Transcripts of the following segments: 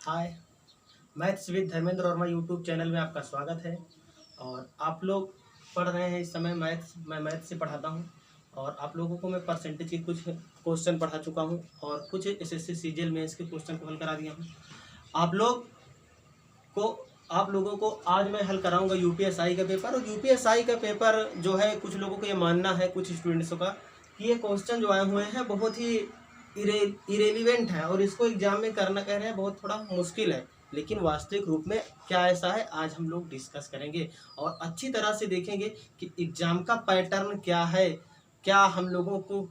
Hi, maths with Dharmendra Verma YouTube channel में आपका स्वागत है। और आप लोग पढ़ रहे हैं इस समय मैथ्स। मैं मैथ्स से पढ़ाता हूं और आप लोगों को मैं परसेंटेज के कुछ क्वेश्चन पढ़ा चुका हूं और कुछ एसएससी सीजीएल मेंस के क्वेश्चन को हल करा दिया हूं। आप लोग को आप लोगों को आज मैं हल कराऊंगा यूपीएसआई का पेपर। और यूपीएसआई का पेपर जो है, कुछ लोगों को ये मानना है, कुछ स्टूडेंट्सों का, कि ये क्वेश्चन जो आए हुए हैं बहुत ही इरेलीवेंट है और इसको एग्जाम में करना कह रहे हैं बहुत थोड़ा मुश्किल है। लेकिन वास्तविक रूप में क्या ऐसा है, आज हम लोग डिस्कस करेंगे और अच्छी तरह से देखेंगे कि एग्जाम का पैटर्न क्या है, क्या हम लोगों को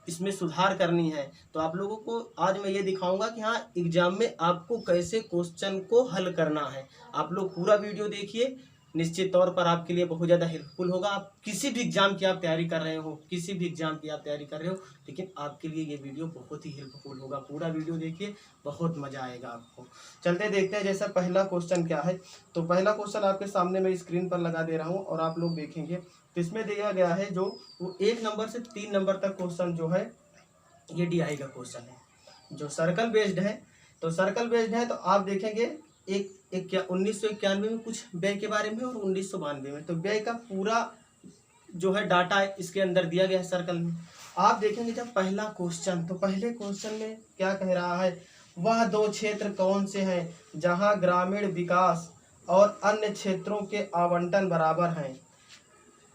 इसमें सुधार करनी है। तो आप लोगों को आज मैं ये दिखाऊंगा कि हाँ, एग्जाम में आपको कैसे क्वेश्चन को हल करना है। आप लोग पूरा वीडियो देखिए, निश्चित तौर पर आपके लिए बहुत ज़्यादा हेल्पफुल होगा। आप किसी भी एग्जाम की आप तैयारी कर रहे हो, किसी भी एग्जाम की आप तैयारी कर रहे हो, लेकिन आपके लिए ये वीडियो बहुत ही हेल्पफुल होगा। पूरा वीडियो देखिए, बहुत मज़ा आएगा आपको। चलते देखते हैं जैसा पहला क्वेश्चन क्या है। तो पहला क्वेश्चन आपके सामने मैं स्क्रीन पर लगा दे रहा हूँ और आप लोग देखेंगे। तो इसमें दिया गया है जो वो 1 नंबर से 3 नंबर तक क्वेश्चन जो है, ये डीआई का क्वेश्चन है जो सर्कल बेस्ड है। तो सर्कल बेस्ड है तो आप देखेंगे एक 1991 में कुछ व्यय के बारे में और 1992 में। तो व्यय का पूरा जो है डाटा इसके अंदर दिया गया है सर्कल में। आप देखेंगे जब पहला क्वेश्चन, तो पहले क्वेश्चन में क्या कह रहा है, वह 2 क्षेत्र कौन से हैं जहां ग्रामीण विकास और अन्य क्षेत्रों के आवंटन बराबर हैं,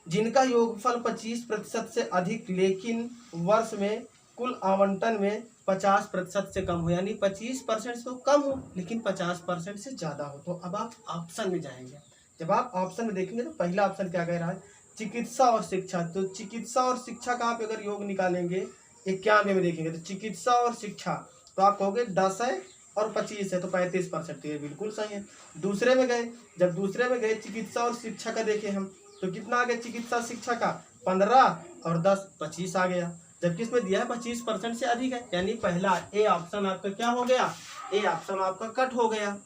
जिनका योगफल 25% से अधिक लेकिन वर्ष में कुल आवंटन में 50% से कम हो। यानी 25% तो कम हो लेकिन 50% से ज़्यादा हो। तो अब आप ऑप्शन में जाएंगे। जब आप ऑप्शन में देखेंगे तो पहला ऑप्शन क्या कह रहा है, चिकित्सा और शिक्षा। तो चिकित्सा और शिक्षा का आप अगर योग निकालेंगे 91 में देखेंगे तो चिकित्सा और शिक्षा, तो आप कहोगे 10 है और 25 है, तो 35%। ये बिल्कुल सही है। दूसरे में गए, जब दूसरे में गए चिकित्सा और शिक्षा का देखें हम, तो कितना आ गया चिकित्सा शिक्षा का, 15 और 10 25 आ गया। जबकि इसमें दिया है 25% से अधिक है, यानी पहला ए ऑप्शन आपका क्या हो गया, ए ऑप्शन आपका कट हो गया।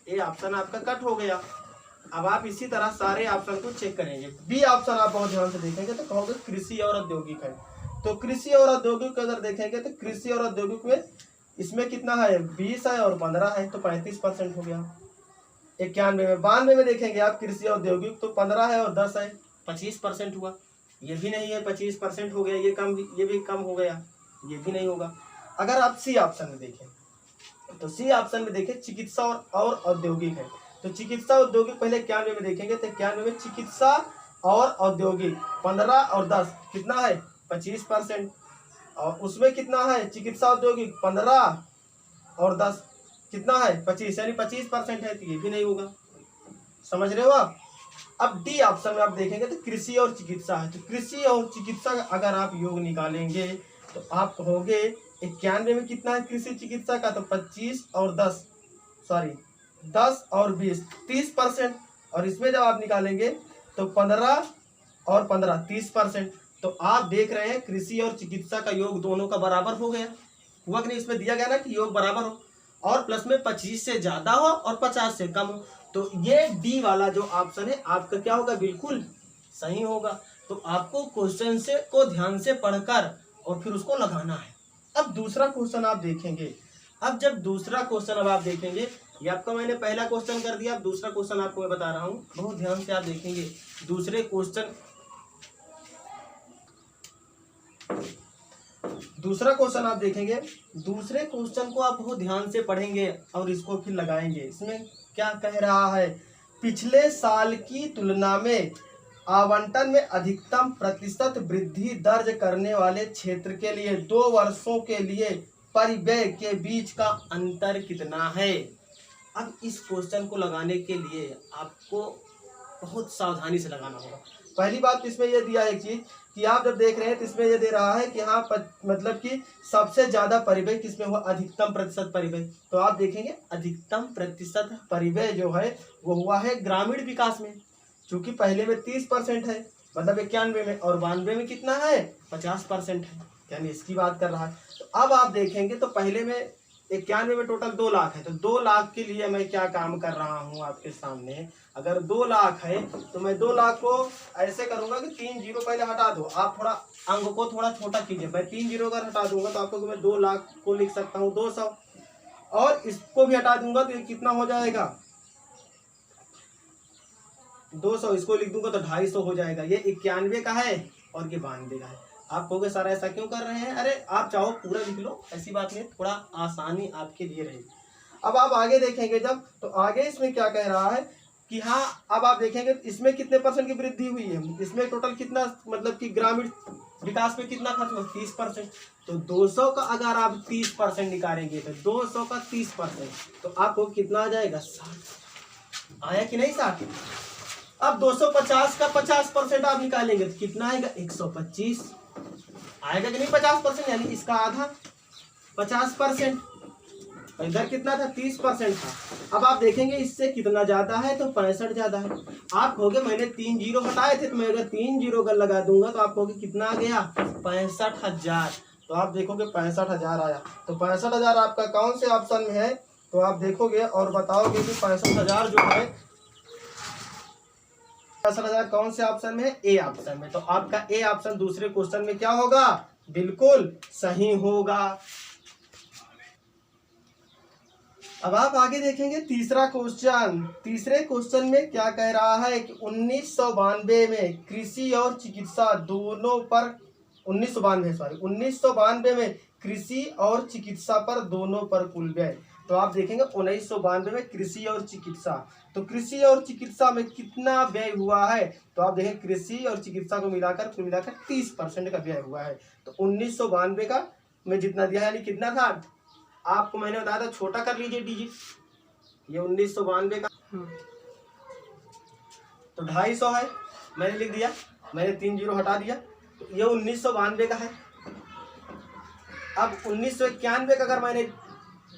ए ऑप्शन आपका कट हो गया। अब आप इसी तरह सारे ऑप्शन को चेक करेंगे। बी ऑप्शन आप बहुत ध्यान से देखेंगे तो कहोगे कृषि और औद्योगिक है। तो कृषि और औद्योगिक को अगर देखेंगे तो कृषि और औद्योगिक में इसमें कितना है, 20 है और 15 है, तो 35% हो गया। 91 में, 92 में देखेंगे आप कृषि औद्योगिक, तो 15 है और 10 है, 25% हुआ। ये भी नहीं है, 25% हो गया। ये भी कम हो गया, ये भी नहीं होगा। अगर आप सी ऑप्शन में देखें तो सी ऑप्शन में देखें चिकित्सा और औद्योगिक है। तो चिकित्सा औद्योगिक पहले 91 में देखेंगे तो 91 में चिकित्सा और औद्योगिक 15 और 10 कितना है, 25%। और उसमें कितना है चिकित्सा औद्योगिक 15 और 10 कितना है, 25, यानी 25% है, तो ये भी नहीं होगा। समझ रहे हो आप। अब डी ऑप्शन में आप देखेंगे तो कृषि और चिकित्सा है। तो कृषि और चिकित्सा अगर आप योग निकालेंगे तो आप कहोगे 91 में कितना है कृषि चिकित्सा का, तो 25 और 10 सॉरी 10 और 20 30%। और इसमें जब आप निकालेंगे तो 15 और 15 30%। तो आप देख रहे हैं कृषि और चिकित्सा का योग दोनों का बराबर हो गया। हुआ कि नहीं, इसमें दिया गया ना कि योग बराबर हो और प्लस में 25 से ज्यादा हो और 50 से कम हो। तो ये डी वाला जो ऑप्शन है आपका क्या होगा, बिल्कुल सही होगा। तो आपको क्वेश्चन से को ध्यान से पढ़कर और फिर उसको लगाना है। अब दूसरा क्वेश्चन आप देखेंगे। अब जब दूसरा क्वेश्चन अब आप देखेंगे, ये आपका मैंने पहला क्वेश्चन कर दिया। अब दूसरा क्वेश्चन आपको मैं बता रहा हूँ, बहुत ध्यान से आप देखेंगे। दूसरा क्वेश्चन आप देखेंगे, दूसरे क्वेश्चन को आप बहुत ध्यान से पढ़ेंगे और इसको फिर लगाएंगे। इसमें क्या कह रहा है, पिछले साल की तुलना में आवंटन में अधिकतम प्रतिशत वृद्धि दर्ज करने वाले क्षेत्र के लिए 2 वर्षों के लिए परिव्यय के बीच का अंतर कितना है। अब इस क्वेश्चन को लगाने के लिए आपको बहुत सावधानी से लगाना होगा। पहली बात इसमें यह दिया है चीज कि आप जब देख रहे हैं तो इसमें यह दे रहा है कि हाँ मतलब कि सबसे ज्यादा परिव्यय किसमें हुआ, अधिकतम प्रतिशत परिव्यय। तो आप देखेंगे अधिकतम प्रतिशत परिव्यय जो है वो हुआ है ग्रामीण विकास में, चूंकि पहले में 30% है, मतलब 91 में, और 92 में कितना है, 50% है, यानी इसकी बात कर रहा है। तो अब आप देखेंगे तो पहले में 91 में टोटल 2 लाख है। तो 2 लाख के लिए मैं क्या काम कर रहा हूं आपके सामने, अगर 2 लाख है तो मैं 2 लाख को ऐसे करूंगा कि 3 जीरो पहले हटा दो। आप थोड़ा अंक को थोड़ा छोटा कीजिए। मैं 3 जीरो अगर हटा दूंगा तो आपको मैं 2 लाख को लिख सकता हूँ 200। और इसको भी हटा दूंगा तो ये कितना हो जाएगा 200, इसको लिख दूंगा तो 250 हो जाएगा। ये 91 का है और ये 92 का है। आप कहोगे सर ऐसा क्यों कर रहे हैं? अरे आप चाहो पूरा लिख लो, ऐसी बात नहीं, थोड़ा आसानी आपके लिए रहेगी। अब आप आगे देखेंगे जब, तो आगे इसमें क्या कह रहा है कि हाँ, अब आप देखेंगे इसमें कितने % की वृद्धि हुई है, इसमें टोटल कितना, मतलब कि ग्रामीण विकास में कितना खर्च हुआ 30%। तो 200 का अगर आप 30% निकालेंगे तो 200 का 30%, तो आपको कितना आ जाएगा 60। आया कि नहीं 60? अब 250 का 50% आप निकालेंगे तो कितना आएगा 125। आएगा कि नहीं 50%, यानी इसका आधा 50%। इधर कितना था 30% था। अब आप देखेंगे इससे कितना ज्यादा है तो 65 ज्यादा है। आप कहोगे मैंने 3 जीरो हटाए थे, तो मैं अगर 3 जीरो का लगा दूंगा तो आप कहोगे कितना आ गया 65,000। तो आप देखोगे 65,000 आया। तो 65,000 आपका कौन से ऑप्शन में है? तो आप देखोगे और बताओगे कि 65,000 जो है 65,000 कौन से ऑप्शन में है? ए ऑप्शन में। तो आपका ए ऑप्शन दूसरे क्वेश्चन में क्या होगा? बिल्कुल सही होगा। अब आप आगे देखेंगे तीसरा क्वेश्चन। तीसरे क्वेश्चन में क्या कह रहा है कि 1992 में कृषि और चिकित्सा दोनों पर 1992 में कृषि और चिकित्सा पर दोनों पर कुल व्यय। तो आप देखेंगे 1992 में कृषि और चिकित्सा, तो कृषि और चिकित्सा में कितना व्यय हुआ है? तो आप देखें कृषि और चिकित्सा को मिलाकर कुल मिलाकर 30% का व्यय हुआ है। तो 1992 का में जितना दिया है यानी कितना था? आपको मैंने बताया था, छोटा कर लीजिए डिजिट, ये 1992 का तो 250 है, मैंने लिख दिया, मैंने 3 जीरो हटा दिया, तो ये 1992 का है। अब 1991 का अगर मैंने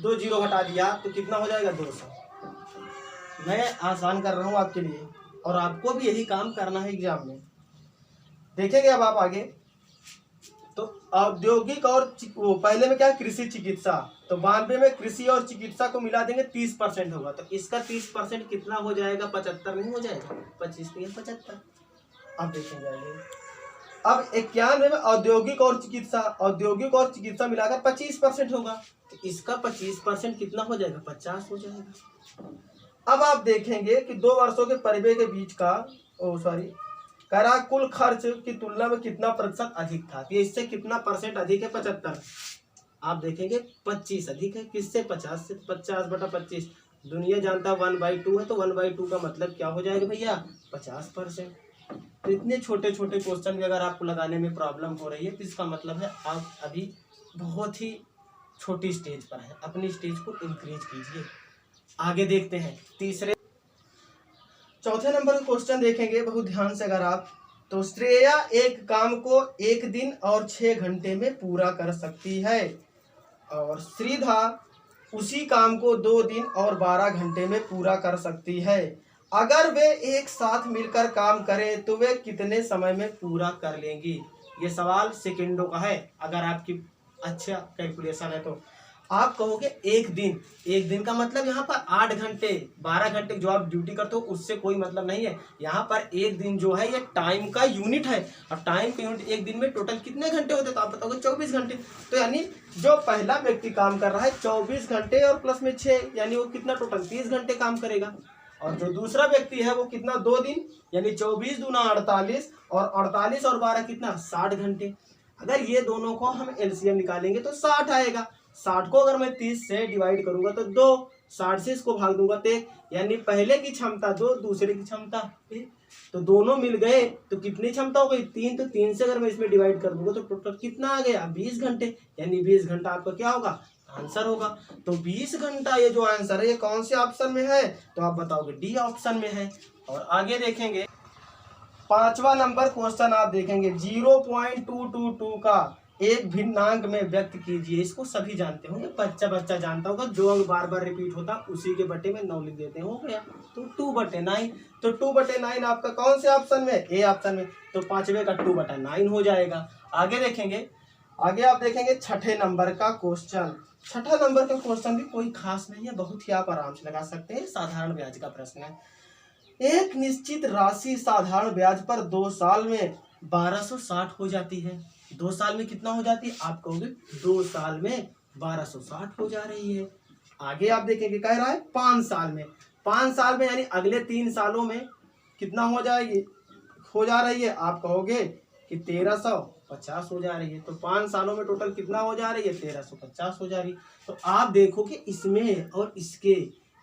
2 जीरो हटा दिया तो कितना हो जाएगा 200। मैं आसान कर रहा हूँ आपके लिए और आपको भी यही काम करना है एग्जाम में। देखेंगे अब आप आगे, तो औद्योगिक और वो पहले में क्या कृषि चिकित्सा, तो 92 में कृषि और चिकित्सा को मिला देंगे 30% होगा। तो इसका 30% कितना हो जाएगा? 75 नहीं हो जाएगा? 25 पे 75। अब देखेंगे आगे। अब 91 में औद्योगिक और चिकित्सा मिलाकर 25% होगा। तो इसका 25% कितना हो जाएगा? 50 हो जाएगा। अब आप देखेंगे कि 2 वर्षों के परिव्यय के बीच का करा कुल खर्च की तुलना में कितना प्रतिशत अधिक था? तो इससे कितना % अधिक है? 75। आप देखेंगे 25 अधिक है, किससे? 50 से। 50/25 दुनिया जानता 1/2 है, तो 1/2 का मतलब क्या हो जाएगा भैया? 50%। तो इतने छोटे छोटे क्वेश्चन भी अगर आपको लगाने में प्रॉब्लम हो रही है तो इसका मतलब है आप अभी बहुत ही छोटी स्टेज पर हैं। अपनी स्टेज को इंक्रीज कीजिए। आगे देखते हैं चौथे नंबर का क्वेश्चन देखेंगे बहुत ध्यान से अगर आप, तो श्रेया एक काम को 1 दिन और 6 घंटे में पूरा कर सकती है और श्रीधा उसी काम को 2 दिन और 12 घंटे में पूरा कर सकती है। अगर वे एक साथ मिलकर काम करें तो वे कितने समय में पूरा कर लेंगी? ये सवाल सेकंडों का है। अगर आपकी अच्छा कैलकुलेशन है तो आप कहोगे एक दिन का मतलब यहाँ पर 8 घंटे 12 घंटे जो आप ड्यूटी करते हो उससे कोई मतलब नहीं है। यहाँ पर एक दिन जो है ये टाइम का यूनिट है और टाइम का यूनिट एक दिन में टोटल कितने घंटे होते? तो आप बताओगे 24 घंटे। तो यानी जो पहला व्यक्ति काम कर रहा है 24 घंटे और प्लस में 6, यानी वो कितना टोटल 30 घंटे काम करेगा। और जो दूसरा व्यक्ति है वो कितना 2 दिन, यानी 24 दूना 48 और 48 और 12 कितना 60 घंटे। अगर ये दोनों को हम एलसीएम निकालेंगे तो 60 आएगा। 60 को अगर मैं 30 से डिवाइड करूंगा तो 2, 60 से इसको भाग दूंगा तो, यानी पहले की क्षमता 2, दूसरे की क्षमता 1, तो दोनों मिल गए तो कितनी क्षमता हो गई 3। तो 3 से अगर मैं इसमें डिवाइड कर दूंगा तो टोटल कितना आ गया 20 घंटे, यानी 20 घंटा आपका क्या होगा? आंसर होगा। तो 20 घंटा ये जो आंसर है ये कौन से ऑप्शन में है? तो आप बताओगे डी ऑप्शन में है। और आगे देखेंगे 5वां नंबर क्वेश्चन आप देखेंगे 0.222 का एक भिन्नांक में व्यक्त कीजिए। इसको सभी जानते होंगे, बच्चा जानता होगा। जो अंक बार बार रिपीट होता उसी के बटे में 9 लिख देते हैं, हो गया। तो 2/9। तो 2/9 आपका कौन से ऑप्शन में? ए ऑप्शन में। तो 5वें का 2/9 हो जाएगा। आगे देखेंगे, आगे आप देखेंगे 6ठे नंबर का क्वेश्चन। 6ठा नंबर का क्वेश्चन भी कोई खास नहीं है, बहुत ही आप आराम से लगा सकते हैं। साधारण ब्याज का प्रश्न है। एक निश्चित राशि साधारण ब्याज पर 2 साल में 1260 हो जाती है। 2 साल में कितना हो जाती है? आप कहोगे 2 साल में 1260 हो जा रही है। आगे आप देखेंगे कह रहा है 5 साल में, 5 साल में यानी अगले 3 सालों में कितना हो जाएगी, हो जा रही है, आप कहोगे कि 1350 हो जा रही है। तो 5 सालों में टोटल कितना हो जा रही है, 1350 हो जा रही है। तो आप देखो कि इसमें और इसके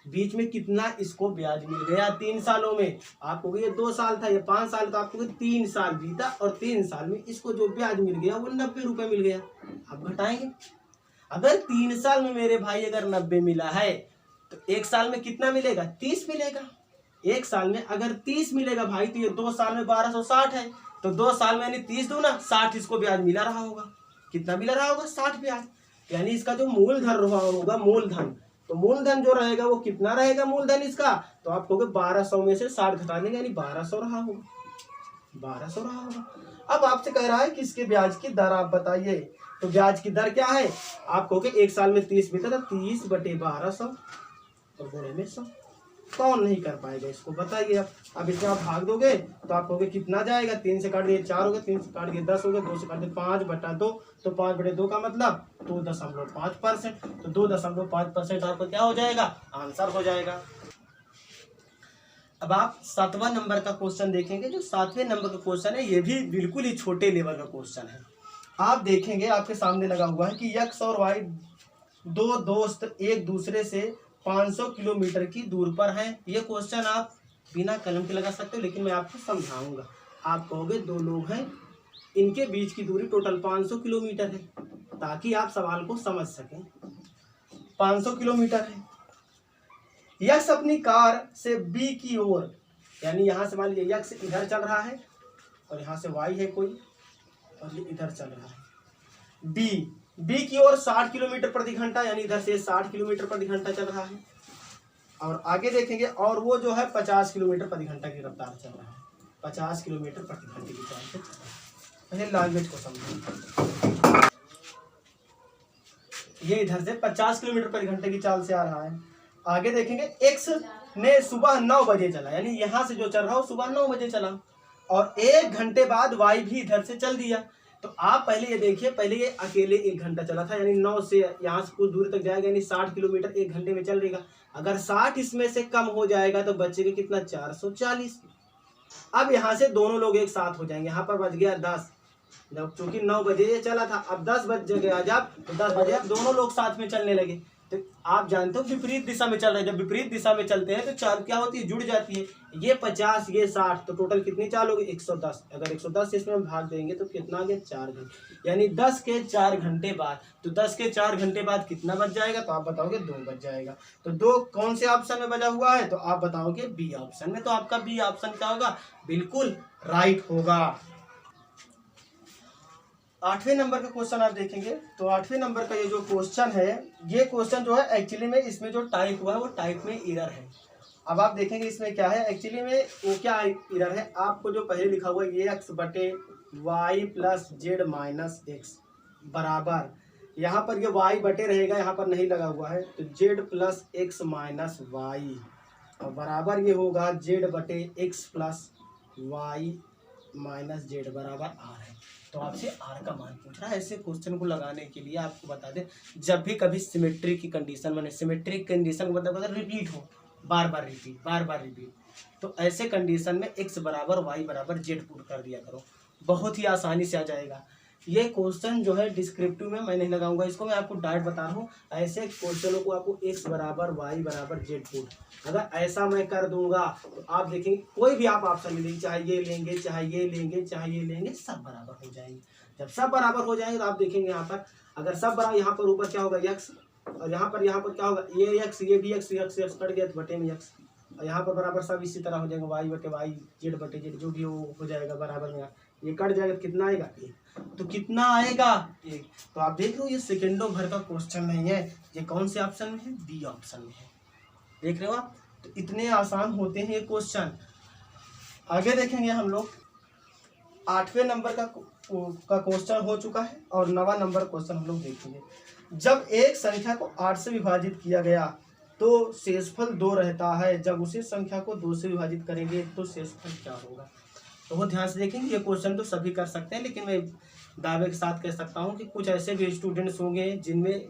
बीच में कितना इसको ब्याज मिल गया 3 सालों में। आपको ये 2 साल था, ये 5 साल, तो आपको 3 साल बीता और 3 साल में इसको जो ब्याज मिल गया वो 90 रुपये मिल गया। आप घटाएंगे, अगर 3 साल में मेरे भाई अगर 90 मिला है तो 1 साल में कितना मिलेगा, 30 मिलेगा। 1 साल में अगर 30 मिलेगा भाई तो ये 2 साल में 1260 है। तो 2 साल में यानी 30 दूना 60 इसको ब्याज मिला रहा होगा। कितना मिला रहा होगा, 60 ब्याज। यानी इसका जो मूलधन रहा होगा, मूलधन, तो मूलधन जो रहेगा वो कितना रहेगा मूलधन इसका, तो आप कहोगे 1200 में से 60 घटा देंगे यानी 1200 रहा होगा, 1200 रहा होगा। अब आपसे कह रहा है कि इसके ब्याज की दर आप बताइए। तो ब्याज की दर क्या है, आप कहोगे 1 साल में 30 बीता था, 30/1200 और गुणे में 100। कौन नहीं कर पाएगा इसको, बताइए। अब इसमें आप भाग दोगे तो आप कहोगे कितना जाएगा, 3 से काट दिए 4 हो गया, 3 से काट दिए 10 हो गया, 2 से काट दिए 5/2, तो 5/2 का मतलब 2.5%। तो 2.5% आपको क्या हो जाएगा, आंसर हो जाएगा। अब आप 7वां नंबर का क्वेश्चन देखेंगे। जो 7वें नंबर का क्वेश्चन है ये भी बिल्कुल ही छोटे लेवल का क्वेश्चन है। आप देखेंगे आपके सामने लगा हुआ है कि x और y दो दोस्त एक दूसरे से 500 किलोमीटर की दूर पर हैं। ये क्वेश्चन आप बिना कलम के लगा सकते हो, लेकिन मैं आपको समझाऊंगा। आप कहोगे 2 लोग हैं, इनके बीच की दूरी टोटल 500 किलोमीटर है, ताकि आप सवाल को समझ सकें। 500 किलोमीटर है। यक्स अपनी कार से बी की ओर, यानी यहाँ से मान लीजिए यक्स इधर चल रहा है और यहाँ से वाई है कोई और ये इधर चल रहा है। बी की ओर 60 किलोमीटर प्रति घंटा, यानी इधर से 60 किलोमीटर प्रति घंटा चल रहा है। और आगे देखेंगे, और वो जो है 50 किलोमीटर प्रति घंटा की रफ्तार चल रहा है, 50 किलोमीटर प्रति घंटे की चाल से चल रहा है। पहले लैंग्वेज को समझें। ये इधर से 50 किलोमीटर प्रति घंटे की चाल से आ रहा है। आगे देखेंगे, एक्स ने सुबह 9 बजे चला, यानी यहाँ से जो चल रहा है वो सुबह 9 बजे चला, और 1 घंटे बाद वाई भी इधर से चल दिया। तो आप पहले ये देखिए, पहले ये अकेले 1 घंटा चला था, यानी 9 से यहाँ से कुछ दूर तक जाएगा, यानी 60 किलोमीटर 1 घंटे में चल रहेगा। अगर 60 इसमें से कम हो जाएगा तो बचेगा कितना, 440। अब यहाँ से दोनों लोग एक साथ हो जाएंगे। यहाँ पर बच गया 10, जब चूंकि 9 बजे ये चला था, अब 10 बज गया जब, तो 10 बजे अब दोनों लोग साथ में चलने लगे। तो आप जानते हो विपरीत दिशा में चल रहे हैं, जब विपरीत दिशा में चलते हैं तो चाल क्या होती है, जुड़ जाती है। ये 50 ये 60, तो टोटल कितनी चाल होगी, 110। अगर 110 से इसमें हम भाग देंगे तो कितना आ गया, 4 घंटे, यानी 10 के 4 घंटे बाद। तो 10 के 4 घंटे बाद कितना बच जाएगा, तो आप बताओगे 2 बच जाएगा। तो 2 कौन से ऑप्शन में बचा हुआ है, तो आप बताओगे बी ऑप्शन में। तो आपका बी ऑप्शन क्या होगा, बिल्कुल राइट होगा। 8वें नंबर का क्वेश्चन आप देखेंगे। तो 8वें नंबर का ये जो क्वेश्चन है, ये क्वेश्चन जो है एक्चुअली में इसमें जो टाइप हुआ है वो टाइप में एरर है। अब आप देखेंगे इसमें क्या है, एक्चुअली में वो क्या एरर है, आपको जो पहले लिखा हुआ है ये x/y + z - x बराबर, यहाँ पर ये y बटे रहेगा, यहाँ पर नहीं लगा हुआ है, तो z + x - y और बराबर ये होगा z/x + y - z बराबर r है। तो आपसे आर का मान पूछ रहा है। ऐसे क्वेश्चन को लगाने के लिए आपको बता दें, जब भी कभी सिमेट्री की कंडीशन बने, सिमेट्रिक कंडीशन मतलब रिपीट हो, बार बार रिपीट, तो ऐसे कंडीशन में x बराबर y बराबर z पुट कर दिया करो, बहुत ही आसानी से आ जाएगा। ये क्वेश्चन जो है डिस्क्रिप्टिव में मैं नहीं लगाऊंगा, इसको मैं आपको डायरेक्ट बता रहा हूँ। ऐसे क्वेश्चनों को आपको x बराबर y बराबर z पुट, अगर ऐसा मैं कर दूंगा तो आप देखेंगे कोई भी आप ऑप्शन में लेंगे, चाहे ये लेंगे, चाहे ये लेंगे, चाहे ये लेंगे, सब बराबर हो जाएंगे। जब सब बराबर हो जाएंगे तो आप देखेंगे यहाँ पर, अगर सब बराबर, यहाँ पर ऊपर क्या होगा x, और यहाँ पर क्या होगा, ये x, ये भी x कट गया तो बटे में x, और यहाँ पर बराबर सब इसी तरह हो जाएगा, y/y z/z जो भी हो जाएगा बराबर में, ये कट जाएगा तो कितना आएगा, 1। तो कितना आएगा, 1। तो आप देख रहे हो ये सेकेंडों भर का क्वेश्चन नहीं है, ये कौन से ऑप्शन में है, बी ऑप्शन में है। देख रहे हो आप, तो इतने आसान होते हैं ये क्वेश्चन। आगे देखेंगे हम लोग, 8वें नंबर का क्वेश्चन हो चुका है और 9वां नंबर क्वेश्चन हम लोग देखेंगे। जब एक संख्या को 8 से विभाजित किया गया तो शेषफल 2 रहता है, जब उसी संख्या को 2 से विभाजित करेंगे तो शेषफल क्या होगा। तो वो ध्यान से देखेंगे। ये क्वेश्चन तो सभी कर सकते हैं, लेकिन मैं दावे के साथ कह सकता हूँ कि कुछ ऐसे भी स्टूडेंट्स होंगे जिनमें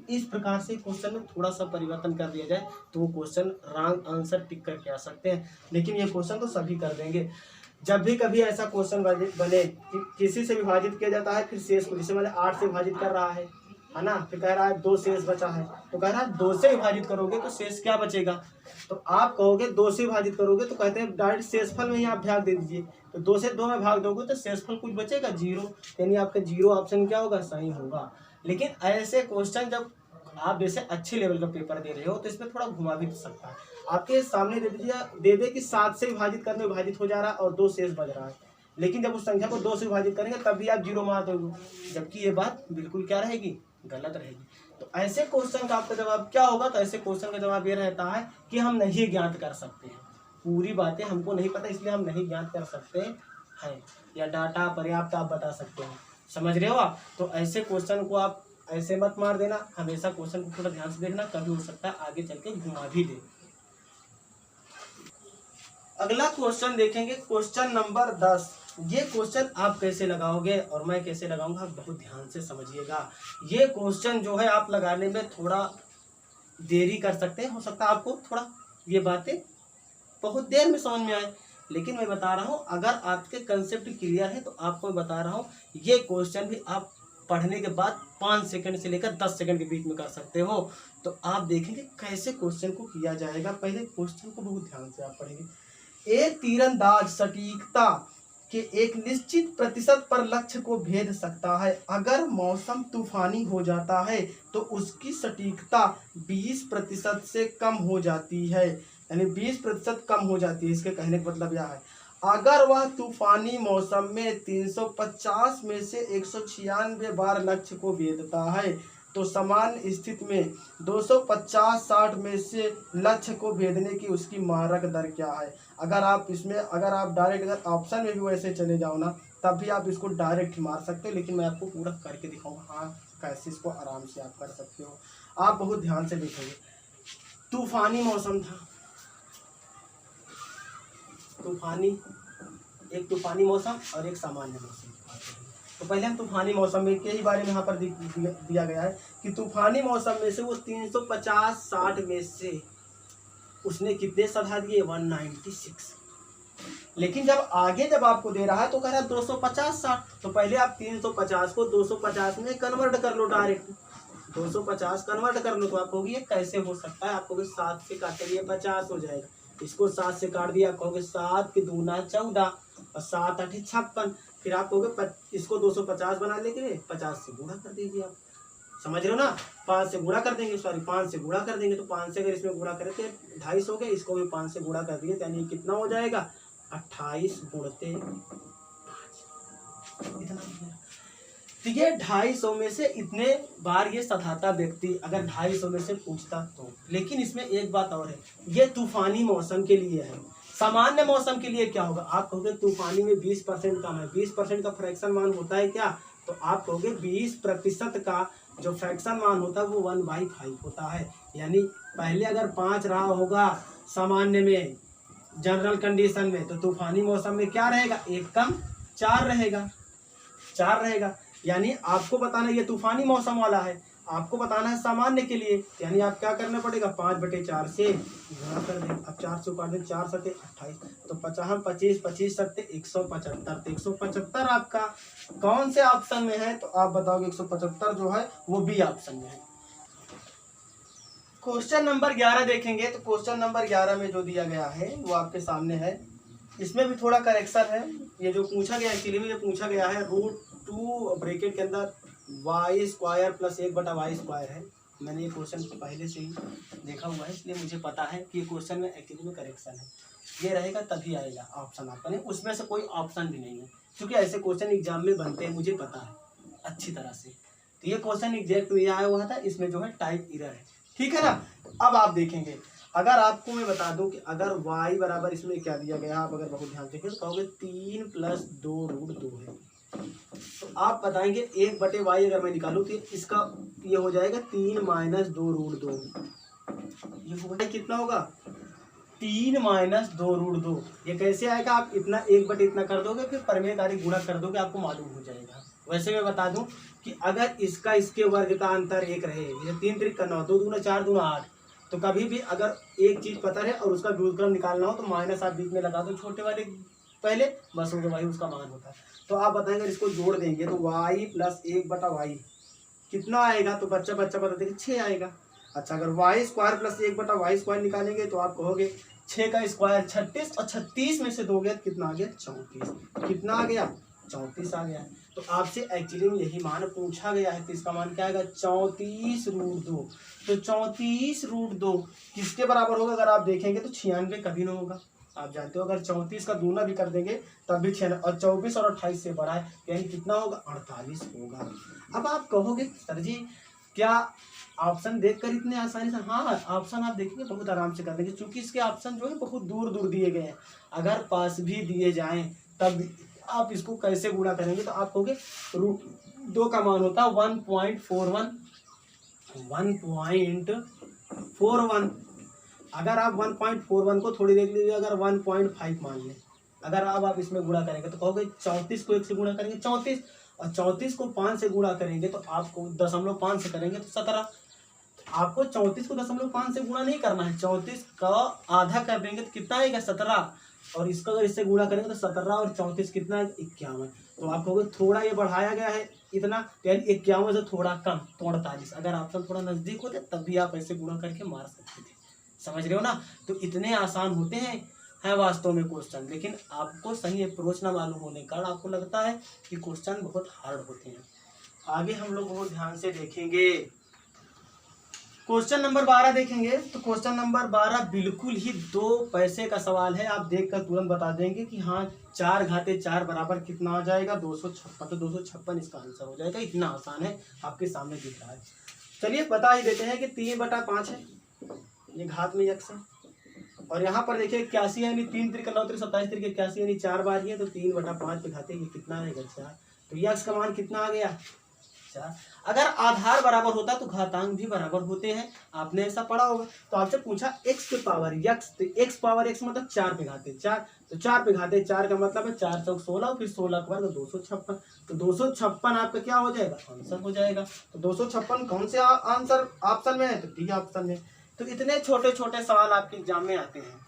इस प्रकार से क्वेश्चन में थोड़ा सा परिवर्तन कर दिया जाए तो वो क्वेश्चन रॉन्ग आंसर टिक करके आ सकते हैं, लेकिन ये क्वेश्चन तो सभी कर देंगे। जब भी कभी ऐसा क्वेश्चन बने कि किसी से विभाजित किया जाता है फिर शेष को, जैसे मैंने 8 से विभाजित कर रहा है ना, फिर कह रहा है 2 शेष बचा है, तो कह रहा है 2 से विभाजित करोगे तो शेष क्या बचेगा, तो आप कहोगे 2 से विभाजित करोगे तो कहते हैं डायरेक्ट शेषफल में ही आप भाग दे दीजिए, तो 2 से 2 में भाग दोगे तो शेषफल कुछ बचेगा 0, यानी आपका 0 ऑप्शन क्या होगा, सही होगा। लेकिन ऐसे क्वेश्चन जब आप जैसे अच्छे लेवल का पेपर दे रहे हो तो इसमें थोड़ा घुमा भी सकता है। आपके सामने दे दे कि 7 से विभाजित करने विभाजित हो जा रहा है और 2 शेष बच रहा है, लेकिन जब उस संख्या को 2 से विभाजित करेंगे तब भी आप 0 मार दोगे, जबकि ये बात बिल्कुल क्या रहेगी, गलत रहेगी। तो ऐसे क्वेश्चन का आपका जवाब क्या होगा, तो ऐसे क्वेश्चन का जवाब ये रहता है कि हम नहीं ज्ञात कर सकते हैं, पूरी बातें हमको नहीं पता इसलिए हम नहीं ज्ञात कर सकते हैं, या डाटा पर्याप्त आप बता सकते हो, समझ रहे हो आप। तो ऐसे क्वेश्चन को आप ऐसे मत मार देना, हमेशा क्वेश्चन को थोड़ा ध्यान से देखना, कभी हो सकता है आगे चल के घुमा भी दे। अगला क्वेश्चन देखेंगे, क्वेश्चन नंबर 10। ये क्वेश्चन आप कैसे लगाओगे और मैं कैसे लगाऊंगा, आप बहुत ध्यान से समझिएगा। ये क्वेश्चन जो है आप लगाने में थोड़ा देरी कर सकते हैं, हो सकता है आपको थोड़ा ये बातें बहुत देर में समझ में आए, लेकिन मैं बता रहा हूँ अगर आपके कंसेप्ट क्लियर है तो आपको मैं बता रहा हूँ ये क्वेश्चन भी आप पढ़ने के बाद 5 सेकंड से लेकर 10 सेकंड के बीच में कर सकते हो। तो आप देखेंगे कैसे क्वेश्चन को किया जाएगा। पहले क्वेश्चन को बहुत ध्यान से आप पढ़ेंगे। एक तीरंदाज सटीकता के एक निश्चित प्रतिशत पर लक्ष्य को भेद सकता है। अगर मौसम तूफानी हो जाता है तो उसकी सटीकता 20% से कम हो जाती है, यानी 20% कम हो जाती है। इसके कहने का मतलब यह है अगर वह तूफानी मौसम में 350 में से 196 बार लक्ष्य को भेदता है तो सामान्य स्थिति में 250-60 में से लक्ष्य को भेदने की उसकी मारक दर क्या है। अगर आप डायरेक्ट अगर ऑप्शन में भी वैसे चले जाओ ना तब भी आप इसको डायरेक्ट मार सकते हो, लेकिन मैं आपको पूरा करके दिखाऊंगा हाँ कैसे इसको आराम से आप कर सकते हो। आप बहुत ध्यान से देखेंगे। तूफानी मौसम था, एक तूफानी मौसम और एक सामान्य मौसम। तो पहले हम तूफानी मौसम में के ही बारे में यहाँ पर दिया गया है कि तूफानी मौसम में से वो 350-60 में से उसने कितने साधा दिए 196, लेकिन जब आपको दे रहा है तो कह रहा है 250-60, तो पहले आप 350 को 250 में कन्वर्ट कर लो, डायरेक्ट 250 कन्वर्ट कर लो तो आप कहोगे ये कैसे हो सकता है। आप कहोगे 7 से काटेंगे 50 हो जाएगा, इसको 7 से काट दिया, आप कहोगे 7 के दूना 14 और 7 8 56, फिर आप कहोगे इसको 250 बना लेंगे 50 से गुणा कर दीजिए। आप समझ रहे हो ना, 5 से गुणा कर देंगे, 5 से गुणा कर देंगे तो 5 से अगर इसमें गुणा करें तो 250 हो गया, इसको भी 5 से गुणा कर दिए यानी कितना हो जाएगा 28 गुणते 5, इतना। तो ये 250 में से इतने बार ये सधाता व्यक्ति अगर 250 में से पूछता तो। लेकिन इसमें एक बात और है, ये तूफानी मौसम के लिए है, सामान्य मौसम के लिए क्या होगा। आप कहोगे तूफानी में 20% कम है, 20% का फ्रैक्शन मान होता है क्या, तो आप कहोगे 20% का जो फ्रैक्शन मान होता है वो 1/5 होता है। यानी पहले अगर 5 रहा होगा सामान्य में जनरल कंडीशन में, तो तूफानी मौसम में क्या रहेगा, 1 कम 4 रहेगा, 4 रहेगा। यानी आपको बताना ये तूफानी मौसम वाला है, आपको बताना है सामान्य के लिए, यानी आप क्या करना पड़ेगा 5/4 से गुणा कर दें। अब 4 से काट दें, 4 सत्ते 28, तो 25 25 सत्ते 175, तो 175 आपका कौन से ऑप्शन में है, तो आप बताओगे 175 जो है वो बी ऑप्शन में है। क्वेश्चन नंबर 11 देखेंगे, तो क्वेश्चन नंबर 11 में जो दिया गया है वो आपके सामने है। इसमें भी थोड़ा करेक्शन है। ये जो पूछा गया एक्चुअली में ये पूछा गया है √2 ब्रैकेट के अंदर y² + 1/y² है। मैंने ये क्वेश्चन पहले से ही देखा हुआ है इसलिए मुझे पता है कि क्वेश्चन में एक्चुअली में करेक्शन है। ये रहेगा तभी आएगा ऑप्शन आपका, नहीं उसमें से कोई ऑप्शन भी नहीं है, क्योंकि ऐसे क्वेश्चन एग्जाम में बनते हैं मुझे पता है अच्छी तरह से। तो ये क्वेश्चन एग्जैक्ट ये आया हुआ था, इसमें जो है टाइप एरर है, ठीक है ना। अब आप देखेंगे, अगर आपको मैं बता दूं कि अगर y बराबर इसमें क्या दिया गया, आप अगर बहुत ध्यान से देखें तो कहोगे 3 + 2√2 है, तो आप बताएंगे 1/y अगर मैं निकालूं तो इसका ये हो जाएगा 3 - 2√2, ये होगा कितना होगा 3 - 2√2। ये कैसे आएगा, आप इतना 1/इतना कर दोगे फिर परमेय कार्य गुणा कर दोगे, आपको मालूम हो जाएगा। वैसे मैं बता दूं कि अगर इसका इसके वर्ग का अंतर 1 रहे, जैसे 3 त्रिक करना हो, 2 दूना 4 दूना 8, तो कभी भी अगर एक चीज़ पता है और उसका व्युत्क्रम निकालना हो तो माइनस आप बीच में लगा दो छोटे वाले पहले, बस हो गया, वही उसका मान होता है। तो आप बताएंगे इसको जोड़ देंगे तो y प्लस 1/y कितना आएगा, तो बच्चा बता देंगे 6 आएगा। अच्छा, अगर वाई स्क्वायर प्लस 1/y² निकालेंगे तो आप कहोगे 6 का स्क्वायर 36, और 36 में से 2 गया कितना आ गया 34। कितना आ गया 34 आ गया। तो आपसे एक्चुअली में यही मान पूछा गया है, तो इसका मान क्या आएगा 34√2। तो 34√2 किसके बराबर होगा, अगर आप देखेंगे तो 96 कभी ना होगा। आप जानते हो अगर 34 का दूना भी कर देंगे तब भी 96, और 24 और 28 से बड़ा है, यानी कितना होगा 48 होगा। अब आप कहोगे सर जी क्या ऑप्शन देखकर इतने आसानी से, हाँ ऑप्शन आप देखेंगे बहुत आराम से कर देंगे, क्योंकि इसके ऑप्शन जो है बहुत दूर दूर दिए गए हैं। अगर पास भी दिए जाएं तब आप इसको कैसे गुणा करेंगे, तो आप कहोगे √2 का मान होता है 1.41। अगर आप 1.41 को थोड़ी देख लीजिए, अगर 1.5 मान लें, अगर आप इसमें गुणा करेंगे तो कहोगे 34 को 1 से गुणा करेंगे 34, और 34 को 5 से गुणा करेंगे तो आपको 0.5 से करेंगे तो 17। आपको 34 को 0.5 से गुणा नहीं करना है, 34 का आधा कर देंगे तो कितना आएगा 17, और इसका अगर इससे गुणा करेंगे तो 17 और 34 कितना है 51। तो आप कहोगे थोड़ा ये बढ़ाया गया है इतना, यानी 51 से थोड़ा कम तो 48। अगर ऑप्शन थोड़ा नजदीक होते तब भी आप ऐसे गुणा करके मार सकते थे, समझ रहे हो ना। तो इतने आसान होते हैं वास्तव में क्वेश्चन, लेकिन आपको सही अप्रोच ना मालूम होने के कारण आपको लगता है कि क्वेश्चन बहुत हार्ड होते हैं। आगे हम लोग बहुत ध्यान से देखेंगे, क्वेश्चन नंबर 12 देखेंगे। तो क्वेश्चन नंबर 12 बिल्कुल ही 2 पैसे का सवाल है, आप देखकर तुरंत बता देंगे कि हाँ 4 घाते 4 बराबर कितना आ जाएगा 256। तो 256 इसका आंसर हो जाएगा, इतना आसान है, आपके सामने दिख रहा है। चलिए बता ही देते हैं कि 3/5 है, ये घात में यक्स है, और यहाँ पर देखिए 81 यानी 3 त्रिक 9 त्रिक 27 त्रिक 81 यानी 4 बार ही है, तो 3/5 पे घाते ये कितना आएगा 4। तो यक्स का मान कितना आ गया 4। अगर आधार बराबर होता तो घातांक भी बराबर होते हैं, आपने ऐसा पढ़ा होगा। तो आपसे पूछा x के पावर यक्स, तो x पावर x मतलब 4 पे घाते 4, तो 4 पे घाते 4 का मतलब है 4 चौक 16, फिर 16 के बाद 256। तो 256 आपका क्या हो जाएगा आंसर हो जाएगा। तो 256 कौन से आंसर ऑप्शन में है, तो डी ऑप्शन में। तो इतने छोटे छोटे सवाल आपके एग्जाम में आते हैं।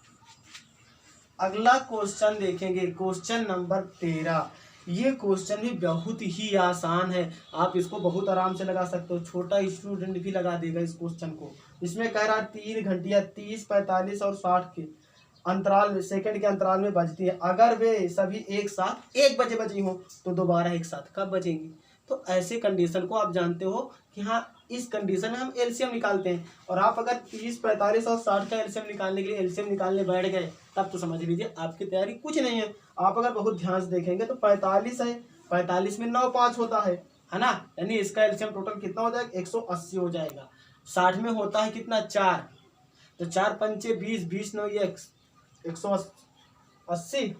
अगला क्वेश्चन देखेंगे, क्वेश्चन नंबर 13। ये क्वेश्चन भी बहुत ही आसान है, आप इसको बहुत आराम से लगा सकते हो, छोटा स्टूडेंट भी लगा देगा इस क्वेश्चन को। इसमें कह रहा 3 घंटियां 30, 45 और 60 के अंतराल में, सेकंड के अंतराल में बजती है। अगर वे सभी एक साथ 1 बजे बजी हो तो दोबारा एक साथ कब बजेंगी। तो ऐसे कंडीशन को आप जानते हो कि हाँ इस कंडीशन में हम एलसीएम निकालते हैं, और आप अगर 30, 45 और 60 का एलसीएम निकालने के लिए एलसीएम निकालने बैठ गए तब तो समझ लीजिए आपकी तैयारी कुछ नहीं है। आप अगर बहुत ध्यान से देखेंगे तो 45 है, 45 में 9 5 होता है ना, यानी इसका एलसीएम टोटल कितना हो जाएगा 180 हो जाएगा। 60 में होता है कितना 4, तो 4 पंचे 20, 20 9 ये 180,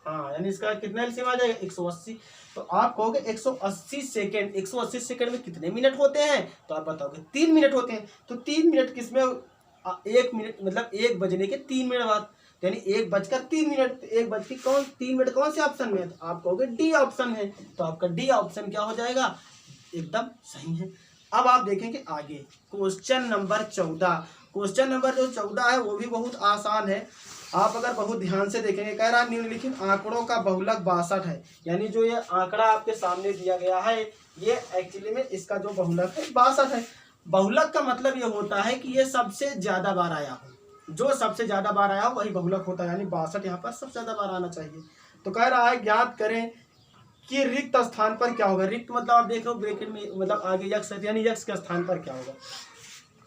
हाँ यानी इसका कितना एलसीएम आ जाएगा 180। तो आप कहोगे 180 सेकेंड, 180 सेकेंड में कितने मिनट होते हैं, तो आप बताओगे 3 मिनट होते हैं। तो 3 मिनट किसमें 1 मिनट मतलब 1 बजने के 3 मिनट बाद, यानी 1:03। 3 मिनट कौन से ऑप्शन में है, तो आप कहोगे डी ऑप्शन है। तो आपका डी ऑप्शन क्या हो जाएगा एकदम सही है। अब आप देखेंगे आगे क्वेश्चन नंबर 14। क्वेश्चन नंबर जो 14 है वो भी बहुत आसान है, आप अगर बहुत ध्यान से देखेंगे कह रहा निम्नलिखित आंकड़ों का बहुलक 62 है, यानी जो ये आंकड़ा आपके सामने दिया गया है ये एक्चुअली में इसका जो बहुलक है 62 है। बहुलक का मतलब ये होता है कि ये सबसे ज्यादा बार आया हो, जो सबसे ज्यादा बार आया हो वही बहुलक होता है, यानी 62 यहाँ पर सबसे ज्यादा बार आना चाहिए। तो कह रहा है ज्ञात करें कि रिक्त स्थान पर क्या होगा। रिक्त मतलब आप देख रहे हो ब्रैकेट में मतलब आगे यक्स है, यानी यक्स के स्थान पर क्या होगा।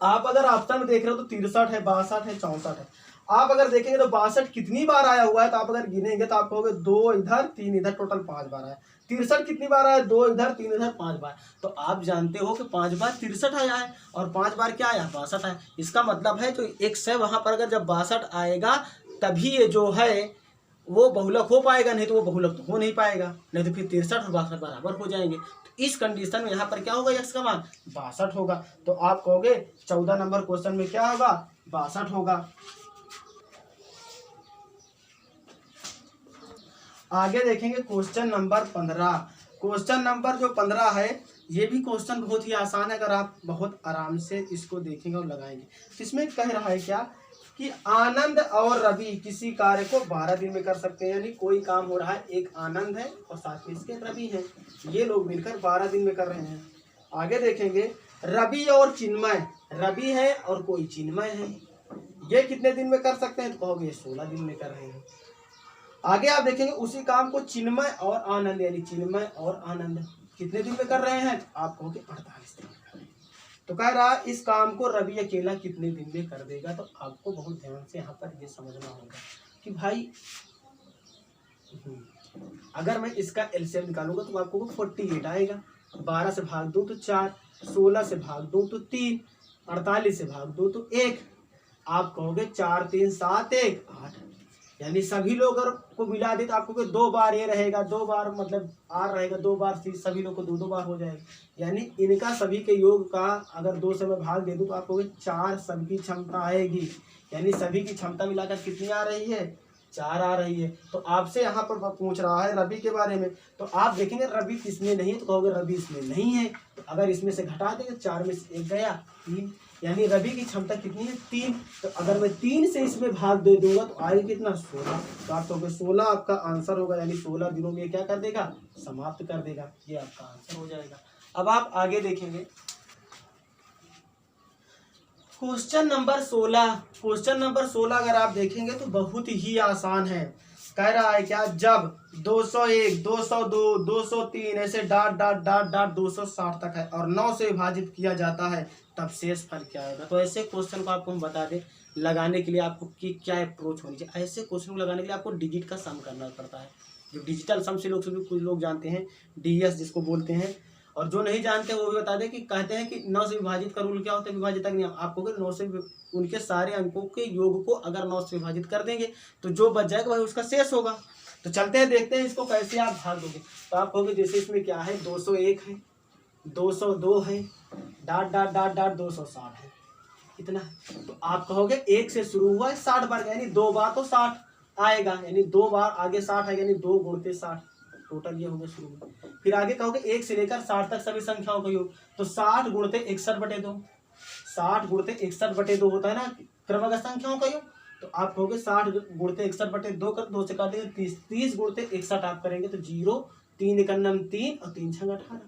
आप अगर ऑप्शन में देख रहे हो तो 63 है, 62 है, 64 है। आप अगर देखेंगे तो 62 कितनी बार आया हुआ है, तो आप अगर गिनेंगे तो आप कहोगे 2 इधर 3 इधर, टोटल 5 बार आया। 63 कितनी बार आया 2 इधर 3 इधर 5 बार। तो आप जानते हो कि 5 बार 63 आया है और 5 बार क्या आया 62 है। इसका मतलब है जो x है वहां पर अगर जब 62 आएगा तभी ये जो है वो बहुलक हो पाएगा, नहीं तो वो बहुलक तो हो नहीं पाएगा, नहीं तो फिर 63 और 62 बराबर हो जाएंगे। तो इस कंडीशन में यहाँ पर क्या होगा यक्स का मान 62 होगा। तो आप कहोगे 14 नंबर क्वेश्चन में क्या होगा 62 होगा। आगे देखेंगे क्वेश्चन नंबर 15। क्वेश्चन नंबर जो 15 है, ये भी क्वेश्चन बहुत ही आसान है अगर आप बहुत आराम से इसको देखेंगे और लगाएंगे। तो इसमें कह रहा है क्या कि आनंद और रवि किसी कार्य को 12 दिन में कर सकते हैं। यानी कोई काम हो रहा है, एक आनंद है और साथ में इसके रवि हैं, ये लोग मिलकर 12 दिन में कर रहे हैं। आगे देखेंगे रवि और चिन्मय, रवि है और कोई चिन्मय है, ये कितने दिन में कर सकते हैं? तो कहोगे 16 दिन में कर रहे हैं। आगे आप देखेंगे उसी काम को चिन्मय और आनंद, यानी चिन्मय और आनंद कितने दिन में कर रहे हैं? तो आप कहोगे 48 दिन में कर रहे हैं। तो कह रहा इस काम को रवि अकेला कितने दिन में कर देगा? तो आपको बहुत ध्यान से यहाँ पर ये समझना होगा कि भाई अगर मैं इसका एलसीएम निकालूंगा तो आपको 48 आएगा। 12 से भाग दूं तो 4, 16 से भाग दूं तो 3, 48 से भाग दूं तो 1। आप कहोगे 4 3 7 1 8, यानी सभी लोग अगर को मिला दे तो आपको 2 बार ये रहेगा, 2 बार मतलब आर रहेगा, 2 बार सी, सभी लोग को 2 बार हो जाएगा। यानी इनका सभी के योग का अगर 2 से मैं भाग दे दूं तो आपको 4 सबकी क्षमता आएगी। यानी सभी की क्षमता मिलाकर कितनी आ रही है? 4 आ रही है। तो आपसे यहाँ पर पूछ रहा है रवि के बारे में, तो आप देखेंगे रवि इसमें नहीं है तो कहोगे रवि इसमें नहीं है। तो अगर इसमें से घटा देंगे 4 में से 1 गया 3, यानी रवि की क्षमता कितनी है? 3। तो अगर मैं 3 से इसमें भाग दे दूंगा तो आएगा कितना? 16। तो आप कहोगे 16 आपका आंसर होगा, यानी 16 दिनों में क्या कर देगा? समाप्त कर देगा। ये आपका आंसर हो जाएगा। अब आप आगे देखेंगे क्वेश्चन नंबर 16। क्वेश्चन नंबर 16 अगर आप देखेंगे तो बहुत ही आसान है। कह रहा है क्या, जब 201, 202, 203 ऐसे डाट डाट डाट डाट 260 तक है और 9 से विभाजित किया जाता है तब शेष फल क्या आएगा? तो ऐसे क्वेश्चन को आपको हम बता दें लगाने के लिए आपको कि क्या अप्रोच होनी चाहिए। ऐसे क्वेश्चन को लगाने के लिए आपको डिजिट का सम करना पड़ता है। जो डिजिटल सम से लोग सभी कुछ लोग जानते हैं, डीएस जिसको बोलते हैं, और जो नहीं जानते वो भी बता दें कि कहते हैं कि 9 से विभाजित का रूल क्या होता है, विभाजित नहीं। आपको 9 से उनके सारे अंकों के योग को अगर 9 से विभाजित कर देंगे तो जो बच जाएगा वही उसका शेष होगा। तो चलते हैं देखते हैं इसको कैसे आप भाग दोगे। तो आप कहोगे जैसे इसमें क्या है, 201 है, 202 है, डाट डाट डाट डाट 260 है, इतना है। तो आप कहोगे 1 से शुरू हुआ है 60 बार, यानी 2 बार तो 60 आएगा, यानी 2 बार आगे 60 आएगा, यानी 2 गुणते 60, टोटल ये हो गया शुरू में। फिर आगे कहोगे 1 से लेकर 60 तक सभी संख्याओं का योग, तो 60 गुणते 61/2, 60 गुणते 61/2 होता है ना क्रमगत संख्याओं का योग। तो आप कहोगे 60 गुणते 61/2 कर 2 से काट देंगे 30, 30 गुणते 61 आप करेंगे तो 0, 3 एकम 3 और 3 छंग 18,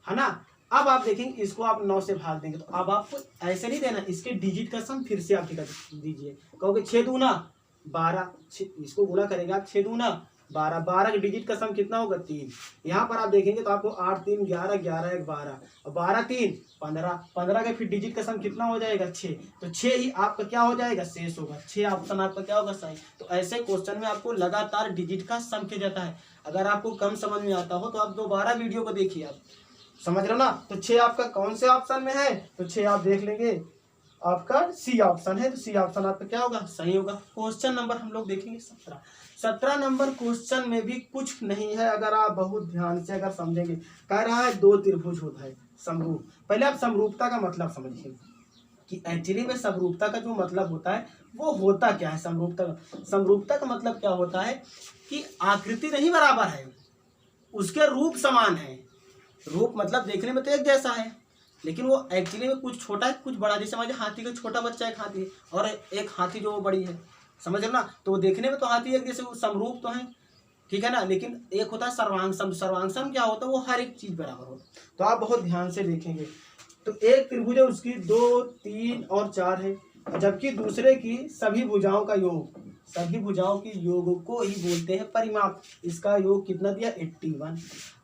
है ना। अब आप देखेंगे इसको आप 9 से भाग देंगे, तो अब आपको ऐसे नहीं देना, इसके डिजिट का सम फिर से आप दीजिए। कहोगे 6 दूना 12, इसको गुणा करेंगे आप 6 दूना 12, 12 के डिजिट का सम कितना होगा? 3। यहाँ पर आप देखेंगे तो आपको 8 3 11, 11 1 12 और 12 3 15, 15 के फिर डिजिट का सम कितना हो जाएगा? 6। तो 6 ही आपका क्या हो जाएगा? शेष होगा। 6 ऑप्शन आपका क्या होगा? सही। तो ऐसे क्वेश्चन में आपको लगातार डिजिट का सम किया जाता है। अगर आपको कम समझ में आता हो तो आप दोबारा वीडियो को देखिए, आप समझ रहे हो ना। तो 6 आपका कौन से ऑप्शन में है? तो 6 आप देख लेंगे आपका सी ऑप्शन है, तो सी ऑप्शन आपका क्या होगा? सही होगा। क्वेश्चन नंबर हम लोग देखेंगे 17। 17 नंबर क्वेश्चन में भी कुछ नहीं है, अगर आप बहुत ध्यान से अगर समझेंगे। कह रहा है 2 त्रिभुज होता है समरूप। पहले आप समरूपता का मतलब समझिए कि एक्चुअली में समरूपता का जो मतलब होता है वो होता क्या है। समरूपता का मतलब क्या होता है कि आकृति नहीं बराबर है, उसके रूप समान है। रूप मतलब देखने में तो एक जैसा है, लेकिन वो एक्चुअली में कुछ छोटा है कुछ बड़ा। जैसे समझिए हाथी का छोटा बच्चा एक हाथी है और एक हाथी जो वो बड़ी है, समझ लो ना। तो देखने में तो हाथी एक जैसे समरूप तो है, ठीक है ना। लेकिन एक होता है सर्वांगसम। सर्वांगसम क्या होता है? वो हर एक चीज बराबर होता है। तो आप बहुत ध्यान से देखेंगे तो एक त्रिभुज है उसकी 2 3 और 4 है, जबकि दूसरे की सभी भुजाओं का योग, सभी भुजाओं के योग को ही बोलते हैं परिमाप। इसका योग कितना दिया? 81।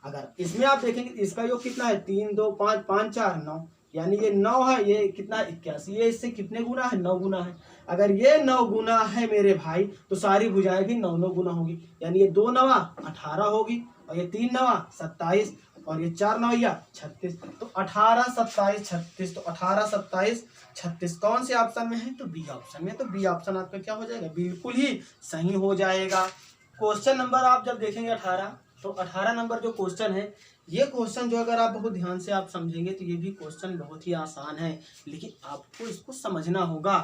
अगर इसमें आप देखेंगे इसका योग कितना है? 3 2 5 5 4 9, यानी ये 9 है, ये कितना 81। ये इससे कितने गुना है? 9 गुना है। अगर ये 9 गुना है मेरे भाई तो सारी भुजाएं भी 9 9 गुना होगी, यानी ये 2 9 18 होगी और ये 3 9 27 और ये 4 9 36। तो 18 27 36, तो 18 27 36 कौन से ऑप्शन में है? तो बी ऑप्शन में। तो बी ऑप्शन आपका क्या हो जाएगा? बिल्कुल ही सही हो जाएगा। क्वेश्चन नंबर आप जब देखेंगे 18, तो 18 नंबर जो क्वेश्चन है, ये क्वेश्चन जो अगर आप बहुत ध्यान से आप समझेंगे तो ये भी क्वेश्चन बहुत ही आसान है, लेकिन आपको इसको समझना होगा।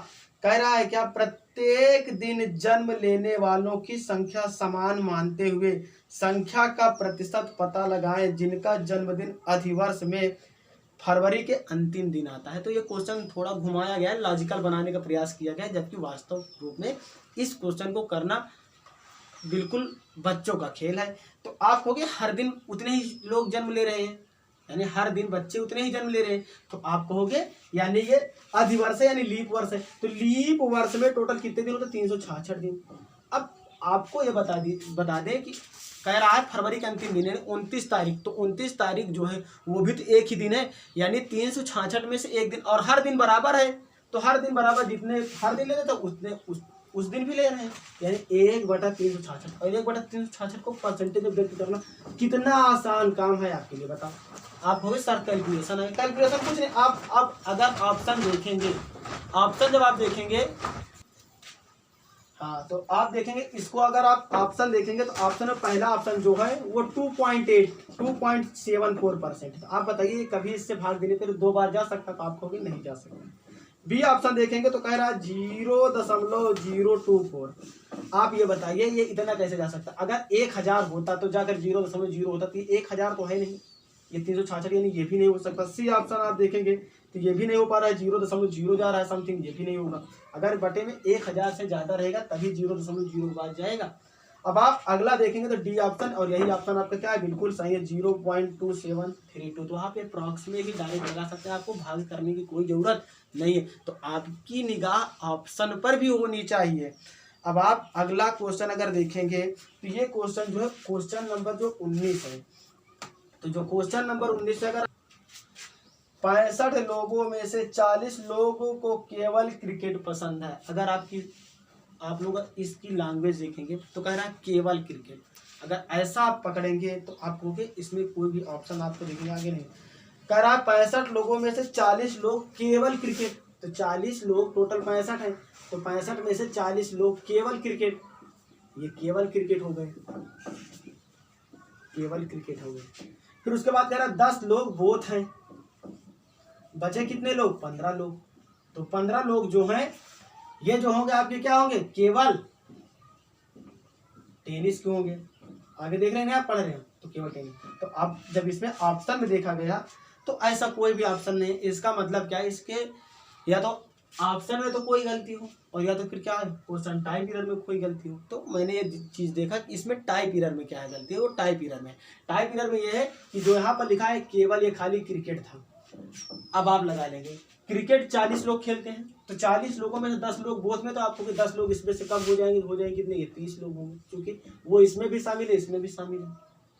कह रहा है क्या, प्रत्येक दिन जन्म लेने वालों की संख्या समान मानते हुए संख्या का प्रतिशत पता लगाएं जिनका जन्मदिन अधिवर्ष में फरवरी के अंतिम दिन आता है। तो ये क्वेश्चन थोड़ा घुमाया गया है, लॉजिकल बनाने का प्रयास किया गया है, जबकि वास्तव रूप में इस क्वेश्चन को करना बिल्कुल बच्चों का खेल है। तो आप कहोगे हर दिन उतने ही लोग जन्म ले रहे हैं, यानी हर दिन बच्चे उतने ही जन्म ले रहे हैं, तो आप कहोगे यानी ये अधिवर्ष है यानी लीप वर्ष है। तो लीप वर्ष में टोटल कितने दिन होते हैं, 366 दिन। अब आपको ये बता दें कि कह रहा है फरवरी का अंतिम दिन है 29 तारीख, तो 29 तारीख जो है वो भी तो एक ही दिन है, यानी 366 में से एक दिन, और हर दिन बराबर है, तो हर दिन बराबर जितने हर दिन लेते तो उतने उस दिन भी ले रहे हैं, यानी 1/366। और 1/366 को परसेंटेज में व्यक्त करना कितना आसान काम है आपके लिए, बताओ। आप हो सर कैलकुलेशन है, कैलकुलेशन कुछ नहीं, आप अगर ऑप्शन देखेंगे, ऑप्शन जब आप देखेंगे, हाँ तो आप देखेंगे इसको, अगर आप ऑप्शन देखेंगे तो ऑप्शन में पहला ऑप्शन जो है वो 2.74%। तो आप बताइए कभी इससे भाग देने पर 2 बार जा सकता, तो आप कहोगे नहीं जा सकता। बी ऑप्शन देखेंगे तो कह रहा है 0.024। आप ये बताइए ये इतना कैसे जा सकता, अगर 1000 होता तो जाकर 0.0 होता, तो 1000 तो है नहीं, ये 366 यानी ये भी नहीं हो सकता। सी ऑप्शन आप देखेंगे तो ये भी नहीं हो पा रहा है, 0.0 जा रहा है समथिंग, ये भी नहीं होगा। अगर बटे में 1000 से ज्यादा रहेगा तभी 0.0 के बाद जाएगा। अब आप अगला देखेंगे तो डी ऑप्शन, और यही ऑप्शन आपका क्या है, बिल्कुल सही है, 0.2732। तो आप अप्रॉक्सीमेट ही डायरेक्ट लगा सकते हैं, आपको भाग करने की कोई जरूरत नहीं है। तो आपकी निगाह ऑप्शन पर भी होनी चाहिए। अब आप अगला क्वेश्चन अगर देखेंगे तो ये क्वेश्चन जो है क्वेश्चन नंबर जो 19 है, तो जो क्वेश्चन नंबर 19 है, अगर 65 लोगों में से 40 लोगों को केवल क्रिकेट पसंद है, अगर आप लोग इसकी लैंग्वेज देखेंगे तो कह रहा है केवल क्रिकेट, अगर ऐसा आप पकड़ेंगे तो आप कहोगे इसमें कोई भी ऑप्शन आपको देखेंगे आगे नहीं। कह रहा है 65 लोगों में से 40 लोग केवल क्रिकेट, तो 40 लोग टोटल 65 है, तो 65 में से 40 लोग केवल क्रिकेट, ये केवल क्रिकेट हो गए, केवल क्रिकेट हो गए। फिर उसके बाद कह रहा है 10 लोग बोथ हैं, बचे कितने लोग, 15 लोग। तो 15 लोग जो हैं ये जो होंगे आपके क्या होंगे, केवल टेनिस के होंगे। आगे देख रहे हैं आप पढ़ रहे हैं तो केवल टेनिस। तो अब जब इसमें ऑप्शन में देखा गया तो ऐसा कोई भी ऑप्शन नहीं, इसका मतलब क्या है, इसके या तो ऑप्शन में तो कोई गलती हो, और या तो फिर क्या है क्वेश्चन टाइप एरर में कोई गलती हो। तो मैंने ये चीज देखा कि इसमें टाइप एरर में क्या है गलती है, वो टाइप एरर में ये है कि जो यहाँ पर लिखा है केवल ये खाली क्रिकेट था। अब आप लगा लेंगे क्रिकेट 40 लोग खेलते हैं, तो 40 लोगों में से 10 लोग बोथ में, तो आपको 10 लोग इसमें से कम हो जाएंगे कितने, ये 30 लोग होंगे, क्योंकि वो इसमें भी शामिल है इसमें भी शामिल है।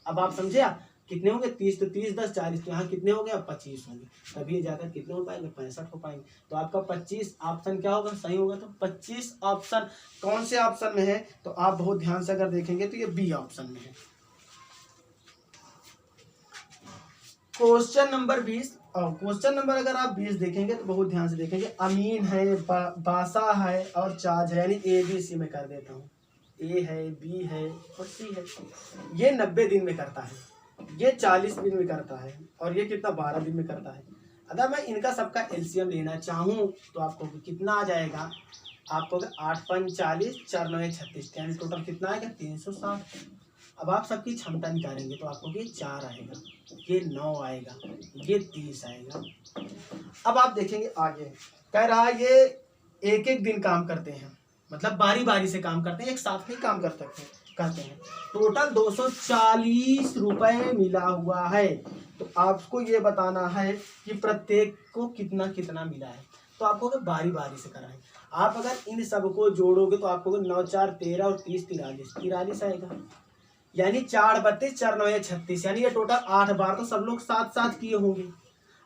अब आप समझे आप कितने होंगे, 30, तो 30 10 40, तो यहाँ कितने होंगे, अब 25 होंगे, तभी जाकर कितने हो पाएंगे, 65 हो पाएंगे। तो आपका 25 ऑप्शन क्या होगा, सही होगा। तो 25 ऑप्शन कौन से ऑप्शन में है, तो आप बहुत ध्यान से अगर देखेंगे तो ये बी ऑप्शन में है। क्वेश्चन नंबर 20, और क्वेश्चन नंबर अगर आप 20 देखेंगे तो बहुत ध्यान से देखेंगे, अमीन है, बासा है और चाज है, यानी ABC में कर देता हूँ, ए है, बी है और सी है। ये 90 दिन में करता है, ये 40 दिन में करता है, और ये कितना 12 दिन में करता है। अगर मैं इनका सबका एलसीएम लेना चाहूँ तो आपको कितना आ जाएगा, आपको 8 5 40 4 9 36, यानी टोटल कितना आएगा 360। अब आप सबकी क्षमता निकालेंगे तो आपको ये 4 आएगा, ये 9 आएगा, ये 30 आएगा। अब आप देखेंगे आगे कह रहा है ये एक एक दिन काम करते हैं, मतलब बारी बारी से काम करते हैं, एक साथ में काम करते हैं। टोटल 240 रुपए मिला हुआ है। तो आपको ये बताना है कि प्रत्येक को कितना कितना मिला है। तो आपको बारी बारी से कराएं। आप अगर इन सबको जोड़ोगे तो आपको 9 4 13 और 30 43 आएगा, यानी 4 32 4 9 36, यानी ये टोटल 8 बार तो सब लोग साथ साथ किए होंगे।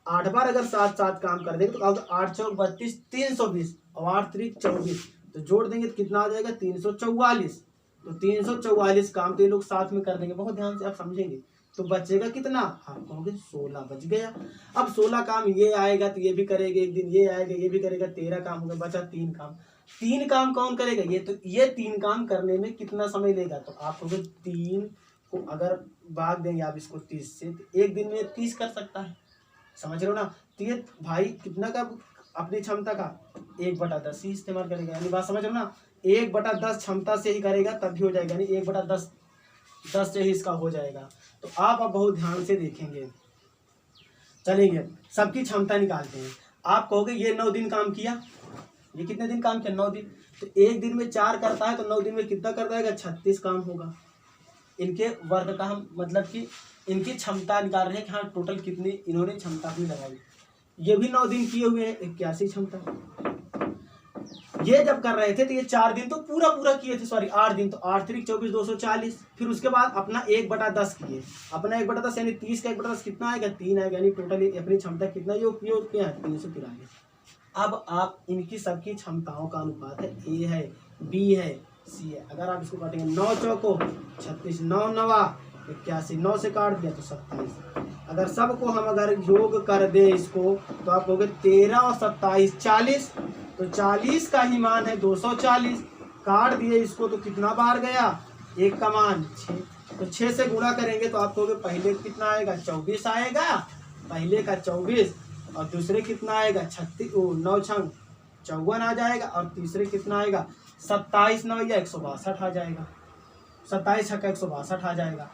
8 बार अगर साथ साथ काम कर देंगे तो 8 चौक 32 320 और 8 3 24, तो जोड़ देंगे तो कितना आ जाएगा 344। तो 344 काम तो ये लोग साथ में कर देंगे, बहुत ध्यान से आप समझेंगे। तो बचेगा कितना, आप कहोगे 16 बच गया। अब 16 काम ये आएगा तो ये भी करेगा एक दिन, ये आएगा ये भी करेगा, 13 काम हो गया, बचा 3 काम। 3 काम कौन करेगा, ये तो ये 3 काम करने में कितना समय लेगा, तो आप कहोगे 3 को अगर भाग देंगे आप इसको 30 से, तो एक दिन में 30 कर सकता है, समझ रहे हो ना। तो ये भाई कितना का अपनी क्षमता का 1/10 ही इस्तेमाल करेगा, यानी बात समझ रहे हो ना, 1/10 क्षमता से ही करेगा तब भी हो जाएगा, यानी 1/10 से ही इसका हो जाएगा। तो आप अब बहुत ध्यान से देखेंगे। चलेंगे सबकी क्षमता निकालते हैं। आप कहोगे ये 9 दिन काम किया, ये कितने दिन काम किया, 9 दिन, तो एक दिन में 4 करता है तो 9 दिन में कितना कर देगा, 36 काम होगा। इनके वर्ग का हम मतलब कि इनकी क्षमता निकाल रहे हैं कि हाँ टोटल कितनी इन्होंने क्षमता अपनी लगाई। ये भी 9 दिन किए हुए हैं, 81 क्षमता। ये जब कर रहे थे तो ये 4 दिन तो पूरा किए थे, सॉरी 8 दिन, तो 8 3 24 240। फिर उसके बाद अपना 1/10 किए, अपना 1/10 यानी 30 का 1/10 कितना आएगा, 3 आएगा, यानी टोटल अपनी क्षमता कितना योग किया है, 343। अब आप इनकी सबकी क्षमताओं का अनुपात है, ए है, बी है, सी है। अगर आप इसको काटेंगे 9 चौको 36, 9 नवा 81, 9 से काट दिया तो 27। अगर सबको हम अगर योग कर दे इसको तो आप कहोगे 13 और 27 40, तो 40 का ही मान है 240। काट दिए इसको तो कितना बार गया, 1 का मान 6, तो 6 से गुणा करेंगे तो आप कहोगे पहले कितना आएगा, 24 आएगा, पहले का 24, और दूसरे कितना आएगा 36, 9 छंग 54 आ जाएगा, और तीसरे कितना आएगा 27 9 या 162 आ जाएगा, 27 छक्का 162 आ जाएगा।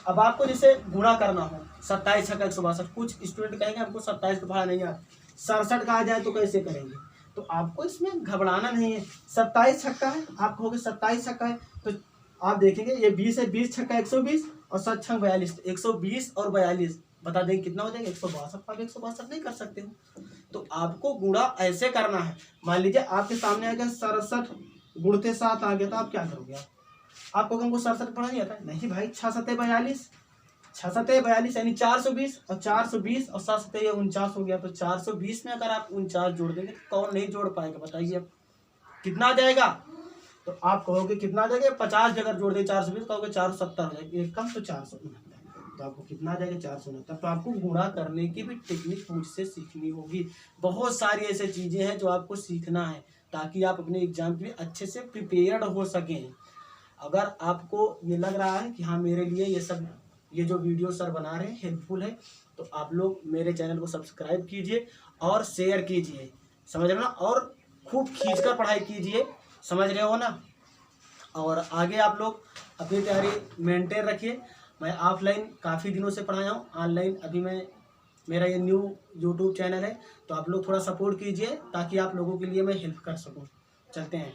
अब आपको जैसे गुणा करना हो 27 छक्का 162, कुछ स्टूडेंट कहेंगे हमको 27 का भाड़ा नहीं आता, 67 का आ जाए तो कैसे करेंगे, तो आपको इसमें घबराना नहीं है। 27 छक्का है, आप कहोगे 27 छक्का है, तो आप देखेंगे ये 20 है, 20 छक्का 120 और 7 छंग 42, 120 और 42 बता देंगे कितना हो जाएगा, 162। आप 162 नहीं कर सकते हो, तो आपको गुणा ऐसे करना है। मान लीजिए आपके सामने आ गया 67 गुणते 7 आ गया, तो आप क्या करोगे, आपको हमको 67 पढ़ा नहीं आता, नहीं भाई 6 7 42, 6 7 42 यानी 420, और 420 और 7 7 49 हो गया, तो 420 में अगर आप 49 जोड़ देंगे तो कौन नहीं जोड़ पाएगा, बताइए अब कितना आ जाएगा, तो आप कहोगे कितना आ जाएगा, 50 अगर जोड़ दे 420 कहोगे 470 हो जाएगा, एक कम तो 469, तो आपको कितना आ जाएगा 469। तो आपको गुणा करने की भी टेक्निक मुझसे सीखनी होगी। बहुत सारी ऐसी चीज़ें हैं जो आपको सीखना है ताकि आप अपने एग्जाम के लिए अच्छे से प्रिपेयर्ड हो सकें। अगर आपको ये लग रहा है कि हाँ मेरे लिए ये जो वीडियो सर बना रहे हैं हेल्पफुल है, तो आप लोग मेरे चैनल को सब्सक्राइब कीजिए और शेयर कीजिए, समझ रहे हो ना, और खूब खींचकर पढ़ाई कीजिए, समझ रहे हो ना। और आगे आप लोग अपनी तैयारी मेंटेन रखिए। मैं ऑफलाइन काफ़ी दिनों से पढ़ाया हूँ, ऑनलाइन अभी मेरा ये न्यू यूट्यूब चैनल है, तो आप लोग थोड़ा सपोर्ट कीजिए ताकि आप लोगों के लिए मैं हेल्प कर सकूँ। चलते हैं।